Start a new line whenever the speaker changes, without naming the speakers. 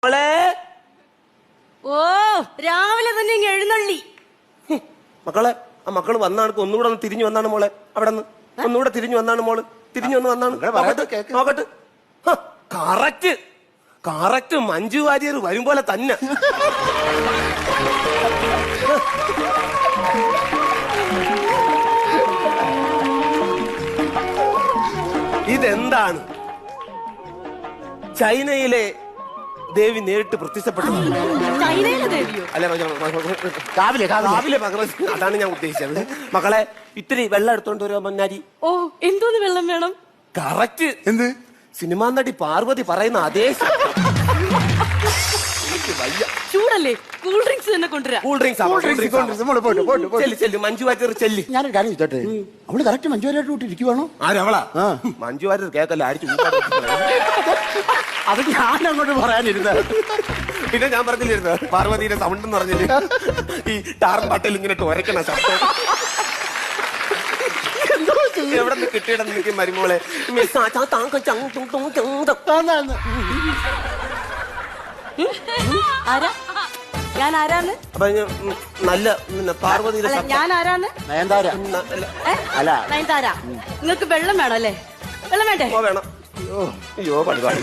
മോളെ
ഓ രാവിലെ തന്നെ ഇങ്ങ് എഴുന്നള്ളി.
മക്കളെ ആ മക്കള് വന്നാണ് ഒന്നുകൂടെ ഒന്ന് തിരിഞ്ഞു വന്നാണ് മോളെ. അവിടെ നിന്ന് ഒന്നുകൂടെ തിരിഞ്ഞു വന്നാണ് മോള്. തിരിഞ്ഞു വന്ന് വന്നാണ് നോക്കട്ടെ. കറക്റ്റ് കറക്റ്റ് മഞ്ജു വാര്യർ വരും പോലെ തന്നെ. ഇതെന്താണ്? ചൈനയിലെ ദേവി നേരിട്ട് പ്രത്യക്ഷപ്പെട്ടത്.
ചൈനയിലെ ദേവിയോ?
അല്ല രാവിലെ അതാണ് ഞാൻ ഉദ്ദേശിച്ചത്. മക്കളെ ഇത്തിരി വെള്ളം എടുത്തോണ്ട് വരുമോ മന്നാരി?
ഓ എന്തോന്ന് വെള്ളം വേണം?
കറക്റ്റ്. എന്ത്? സിനിമാ നടി പാർവതി പറയുന്ന അതേ
ചൂടല്ലേ? കൂൾ ഡ്രിങ്ക്സ് തന്നെ കൊണ്ടുവരാം.
കൂൾ ഡ്രിങ്ക്സ് മഞ്ജു വാര്യർ ചെല്ലി.
ഞാനൊരു കാര്യം ചോട്ടെ, അവള് കറക്റ്റ് മഞ്ജു വാര്യർ ഇരിക്കുവാണോ?
ആരവളാ? മഞ്ജു വാര്യർ കേക്കല്ല, ആര്
അത് ഞാൻ അങ്ങോട്ട് പറയാനിരുന്ന.
പിന്നെ ഞാൻ പറഞ്ഞിരുന്നു പാർവതിയുടെ സൗണ്ട് എന്ന് പറഞ്ഞില്ലേ, ഈ ടാറും പാട്ടിൽ ഇങ്ങനെ ഒരക്കണ ശബ്ദം. എവിടെ നിന്ന് കിട്ടിയിട നിനക്ക് മരുമോളെ?
ആരാ? ഞാൻ ആരാന്ന്?
അപ്പൊ നല്ല പാർവതിയുടെ
ഞാൻ ആരാന്ന്?
നയൻതാര. അല്ല
നയൻതാര. നിങ്ങൾക്ക് വെള്ളം വേണം അല്ലേ? വെള്ളം വേണ്ടേ?
വേണം. അയ്യോ പരിപാടി.